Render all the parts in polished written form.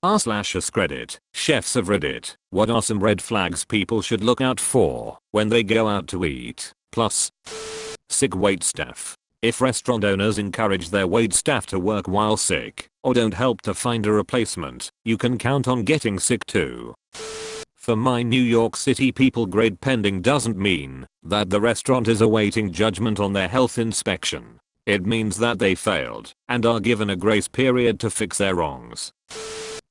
r/AskReddit, chefs of Reddit, what are some red flags people should look out for when they go out to eat? Plus, sick waitstaff. If restaurant owners encourage their waitstaff to work while sick, or don't help to find a replacement, you can count on getting sick too. For my New York City people, grade pending doesn't mean that the restaurant is awaiting judgment on their health inspection. It means that they failed and are given a grace period to fix their wrongs.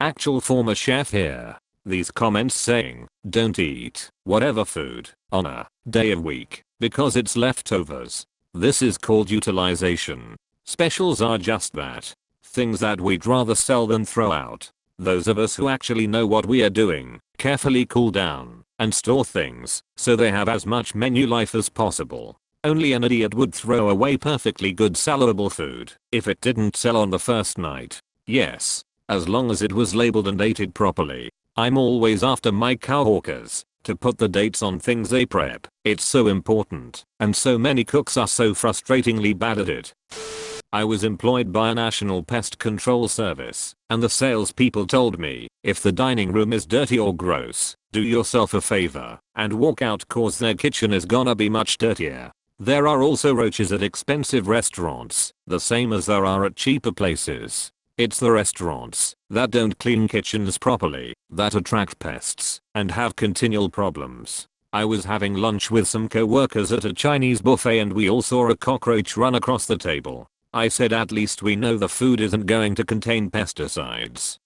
Actual former chef here. These comments saying, don't eat whatever food on a day of week because it's leftovers. This is called utilization. Specials are just that. Things that we'd rather sell than throw out. Those of us who actually know what we are doing carefully cool down and store things so they have as much menu life as possible. Only an idiot would throw away perfectly good sellable food if it didn't sell on the first night. Yes, as long as it was labeled and dated properly. I'm always after my cowhawkers to put the dates on things they prep. It's so important, and so many cooks are so frustratingly bad at it. I was employed by a national pest control service, and the salespeople told me, if the dining room is dirty or gross, do yourself a favor and walk out, cause their kitchen is gonna be much dirtier. There are also roaches at expensive restaurants, the same as there are at cheaper places. It's the restaurants that don't clean kitchens properly that attract pests and have continual problems. I was having lunch with some co-workers at a Chinese buffet and we all saw a cockroach run across the table. I said, at least we know the food isn't going to contain pesticides.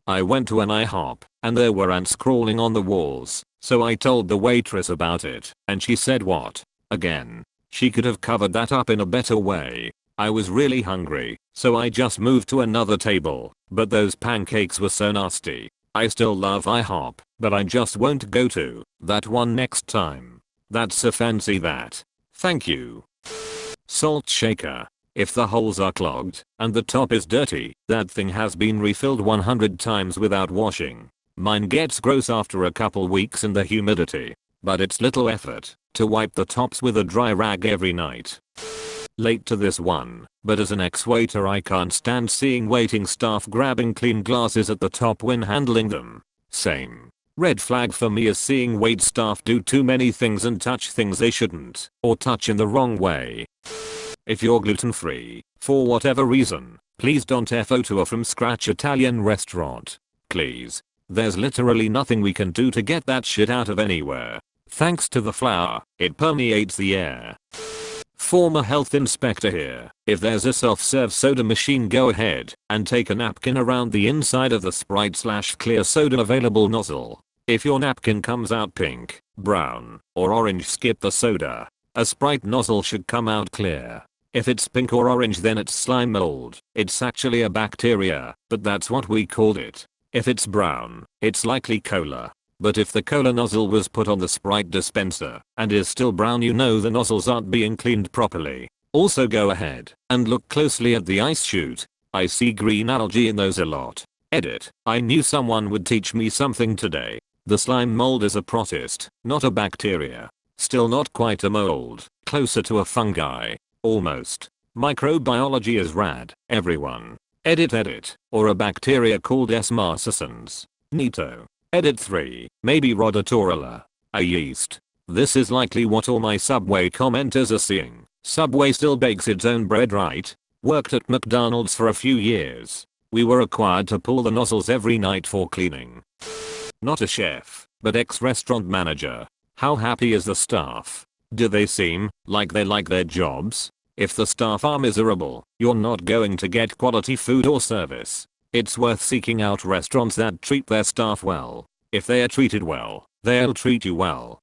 I went to an IHOP and there were ants crawling on the walls, so I told the waitress about it and she said, what? Again? She could have covered that up in a better way. I was really hungry, so I just moved to another table, but those pancakes were so nasty. I still love IHOP, but I just won't go to that one next time. That's so fancy that. Thank you. Salt shaker. If the holes are clogged and the top is dirty, that thing has been refilled 100 times without washing. Mine gets gross after a couple weeks in the humidity, but it's little effort to wipe the tops with a dry rag every night. Late to this one, but as an ex-waiter I can't stand seeing waiting staff grabbing clean glasses at the top when handling them. Same. Red flag for me is seeing wait staff do too many things and touch things they shouldn't, or touch in the wrong way. If you're gluten free, for whatever reason, please don't FO to a from scratch Italian restaurant. Please. There's literally nothing we can do to get that shit out of anywhere. Thanks to the flour, it permeates the air. Former health inspector here. If there's a self-serve soda machine, go ahead and take a napkin around the inside of the Sprite/clear soda available nozzle. If your napkin comes out pink, brown, or orange, skip the soda. A Sprite nozzle should come out clear. If it's pink or orange, then it's slime mold. It's actually a bacteria, but that's what we called it. If it's brown, it's likely cola. But if the cola nozzle was put on the Sprite dispenser and is still brown, you know the nozzles aren't being cleaned properly. Also go ahead and look closely at the ice chute. I see green algae in those a lot. Edit. I knew someone would teach me something today. The slime mold is a protist, not a bacteria. Still not quite a mold, closer to a fungi. Almost. Microbiology is rad, everyone. Edit. Or a bacteria called S. marcescens. Neato. Edit 3, maybe Rhodotorula. A yeast. This is likely what all my Subway commenters are seeing. Subway still bakes its own bread, right? Worked at McDonald's for a few years. We were required to pull the nozzles every night for cleaning. Not a chef, but ex-restaurant manager. How happy is the staff? Do they seem like they like their jobs? If the staff are miserable, you're not going to get quality food or service. It's worth seeking out restaurants that treat their staff well. If they are treated well, they'll treat you well.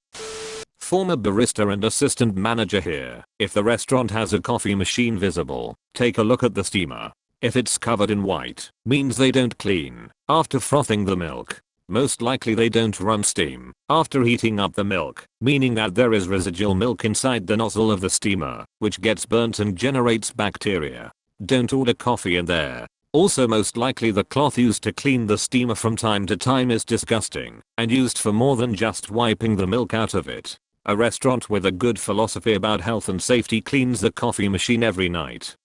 Former barista and assistant manager here. If the restaurant has a coffee machine visible, take a look at the steamer. If it's covered in white, means they don't clean after frothing the milk. Most likely they don't run steam after heating up the milk, meaning that there is residual milk inside the nozzle of the steamer, which gets burnt and generates bacteria. Don't order coffee in there. Also, most likely the cloth used to clean the steamer from time to time is disgusting and used for more than just wiping the milk out of it. A restaurant with a good philosophy about health and safety cleans the coffee machine every night.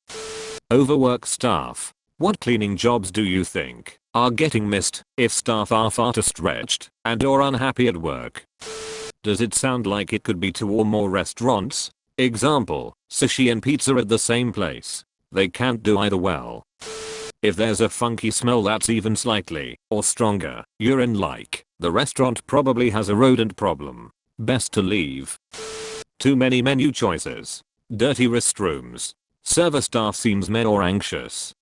Overwork staff. What cleaning jobs do you think are getting missed if staff are far too stretched and/or unhappy at work. Does it sound like it could be 2 or more restaurants? Example, sushi and pizza at the same place. They can't do either well. If there's a funky smell that's even slightly or stronger, urine-like, the restaurant probably has a rodent problem. Best to leave. Too many menu choices. Dirty restrooms. Server staff seems mad or anxious.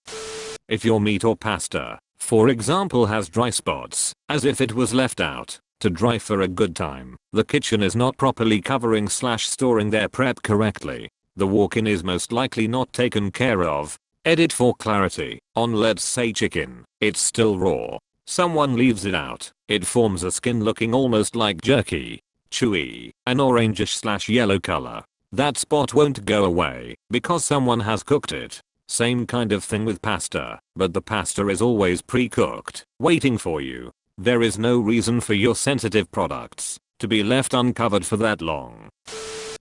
If your meat or pasta, for example, has dry spots, as if it was left out to dry for a good time, the kitchen is not properly covering/storing their prep correctly. The walk-in is most likely not taken care of. Edit for clarity. On let's say chicken, it's still raw. Someone leaves it out. It forms a skin looking almost like jerky. Chewy, an orangish/yellow color. That spot won't go away because someone has cooked it. Same kind of thing with pasta, but the pasta is always pre-cooked, waiting for you. There is no reason for your sensitive products to be left uncovered for that long.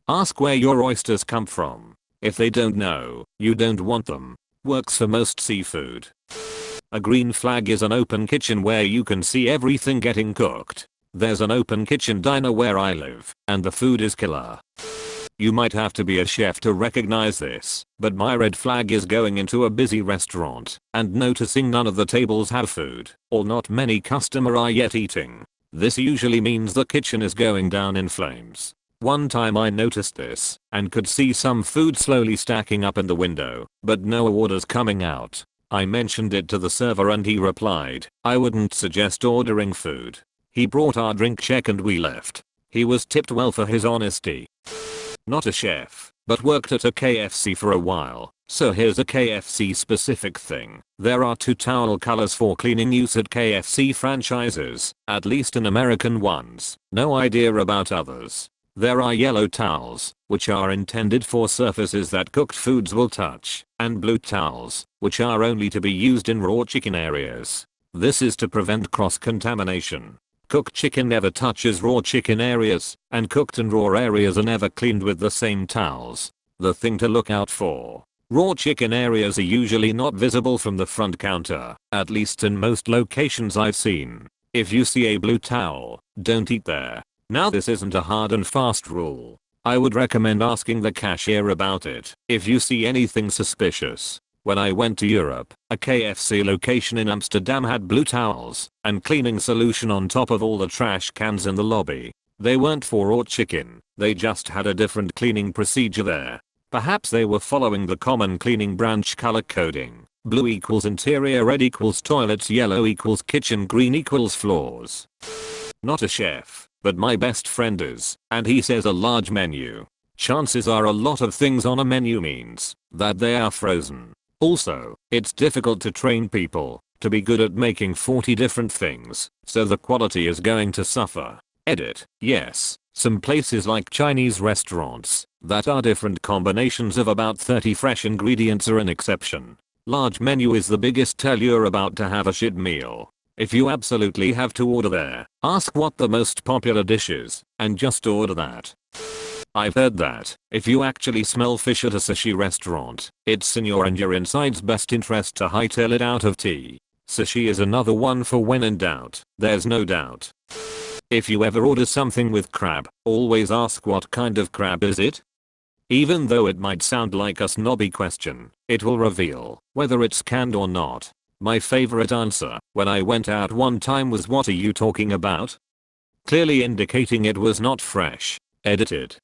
Ask where your oysters come from. If they don't know, you don't want them. Works for most seafood. A green flag is an open kitchen where you can see everything getting cooked. There's an open kitchen diner where I live, and the food is killer. You might have to be a chef to recognize this, but my red flag is going into a busy restaurant and noticing none of the tables have food, or not many customers are yet eating. This usually means the kitchen is going down in flames. One time I noticed this and could see some food slowly stacking up in the window, but no orders coming out. I mentioned it to the server and he replied, I wouldn't suggest ordering food. He brought our drink check and we left. He was tipped well for his honesty. Not a chef, but worked at a KFC for a while, so here's a KFC specific thing. There are 2 towel colors for cleaning use at KFC franchises, at least in American ones. No idea about others. There are yellow towels, which are intended for surfaces that cooked foods will touch, and blue towels, which are only to be used in raw chicken areas. This is to prevent cross-contamination. Cooked chicken never touches raw chicken areas, and cooked and raw areas are never cleaned with the same towels. The thing to look out for. Raw chicken areas are usually not visible from the front counter, at least in most locations I've seen. If you see a blue towel, don't eat there. Now this isn't a hard and fast rule. I would recommend asking the cashier about it if you see anything suspicious. When I went to Europe, a KFC location in Amsterdam had blue towels and cleaning solution on top of all the trash cans in the lobby. They weren't for raw chicken, they just had a different cleaning procedure there. Perhaps they were following the common cleaning branch color coding. Blue equals interior, red equals toilets, yellow equals kitchen, green equals floors. Not a chef, but my best friend is, and he says a large menu. Chances are a lot of things on a menu means that they are frozen. Also, it's difficult to train people to be good at making 40 different things, so the quality is going to suffer. Edit. Yes, some places like Chinese restaurants that are different combinations of about 30 fresh ingredients are an exception. Large menu is the biggest tell you're about to have a shit meal. If you absolutely have to order there, ask what the most popular dish is, and just order that. I've heard that if you actually smell fish at a sushi restaurant, it's in your and your inside's best interest to hightail it out of tea. Sushi is another one for when in doubt. There's no doubt. If you ever order something with crab, always ask what kind of crab is it? Even though it might sound like a snobby question, it will reveal whether it's canned or not. My favorite answer when I went out one time was, what are you talking about? Clearly indicating it was not fresh. Edited.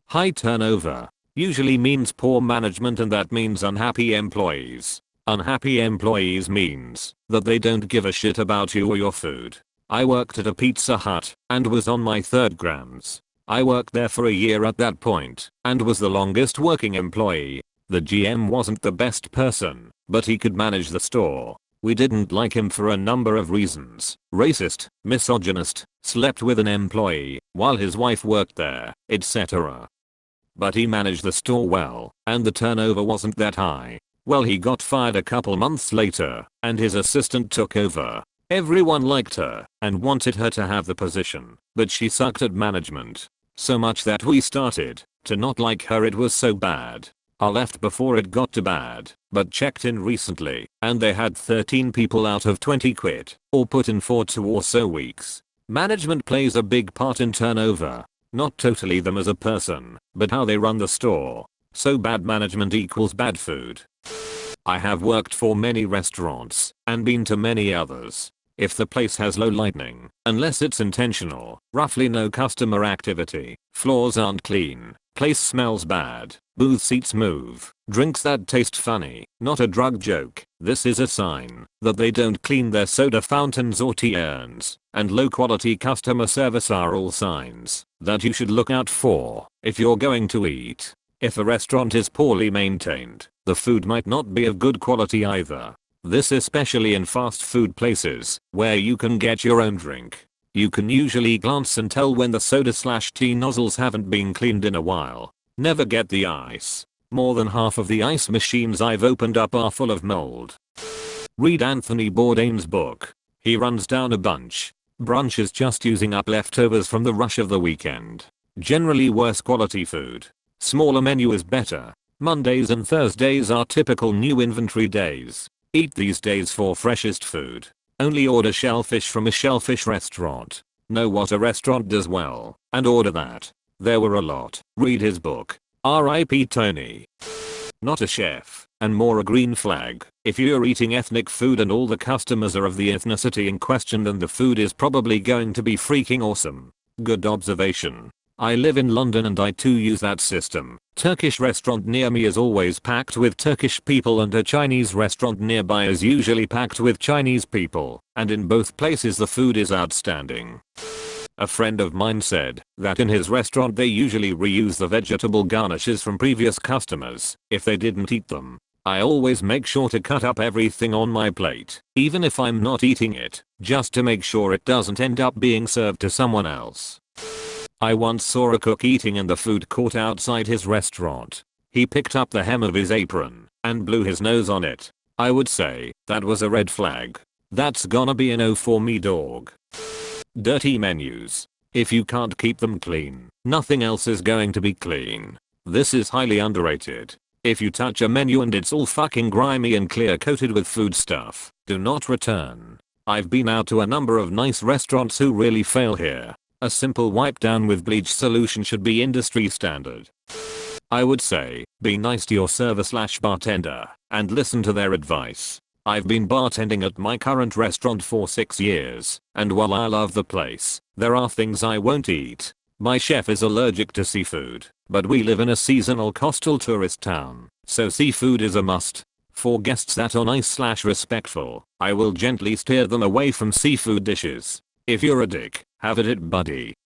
High turnover usually means poor management, and that means unhappy employees. Unhappy employees means that they don't give a shit about you or your food. I worked at a Pizza Hut and was on my 3rd grams. I worked there for a year at that point and was the longest working employee. The GM wasn't the best person, but he could manage the store. We didn't like him for a number of reasons. Racist, misogynist, slept with an employee while his wife worked there, etc. But he managed the store well, and the turnover wasn't that high. Well, he got fired a couple months later, and his assistant took over. Everyone liked her and wanted her to have the position, but she sucked at management. So much that we started to not like her. It was so bad. I left before it got too bad, but checked in recently, and they had 13 people out of 20 quit, or put in for 2 or so weeks. Management plays a big part in turnover. Not totally them as a person, but how they run the store. So bad management equals bad food. I have worked for many restaurants, and been to many others. If the place has low lighting, unless it's intentional, roughly no customer activity, floors aren't clean, place smells bad, booth seats move, drinks that taste funny, not a drug joke, this is a sign that they don't clean their soda fountains or tea urns, and low quality customer service are all signs that you should look out for if you're going to eat. If a restaurant is poorly maintained, the food might not be of good quality either. This especially in fast food places, where you can get your own drink. You can usually glance and tell when the soda/tea nozzles haven't been cleaned in a while. Never get the ice. More than half of the ice machines I've opened up are full of mold. Read Anthony Bourdain's book. He runs down a bunch. Brunch is just using up leftovers from the rush of the weekend. Generally worse quality food. Smaller menu is better. Mondays and Thursdays are typical new inventory days. Eat these days for freshest food. Only order shellfish from a shellfish restaurant. Know what a restaurant does well, and order that. There were a lot. Read his book. R.I.P. Tony. Not a chef, and more a green flag. If you're eating ethnic food and all the customers are of the ethnicity in question, then the food is probably going to be freaking awesome. Good observation. I live in London and I too use that system. Turkish restaurant near me is always packed with Turkish people and a Chinese restaurant nearby is usually packed with Chinese people, and in both places the food is outstanding. A friend of mine said that in his restaurant they usually reuse the vegetable garnishes from previous customers if they didn't eat them. I always make sure to cut up everything on my plate, even if I'm not eating it, just to make sure it doesn't end up being served to someone else. I once saw a cook eating in the food court outside his restaurant. He picked up the hem of his apron and blew his nose on it. I would say that was a red flag. That's gonna be an O for me, dog. Dirty menus. If you can't keep them clean, nothing else is going to be clean. This is highly underrated. If you touch a menu and it's all fucking grimy and clear coated with food stuff, do not return. I've been out to a number of nice restaurants who really fail here. A simple wipe down with bleach solution should be industry standard. I would say, be nice to your server/bartender, and listen to their advice. I've been bartending at my current restaurant for 6 years, and while I love the place, there are things I won't eat. My chef is allergic to seafood, but we live in a seasonal coastal tourist town, so seafood is a must. For guests that are nice/respectful, I will gently steer them away from seafood dishes. If you're a dick, have at it, buddy.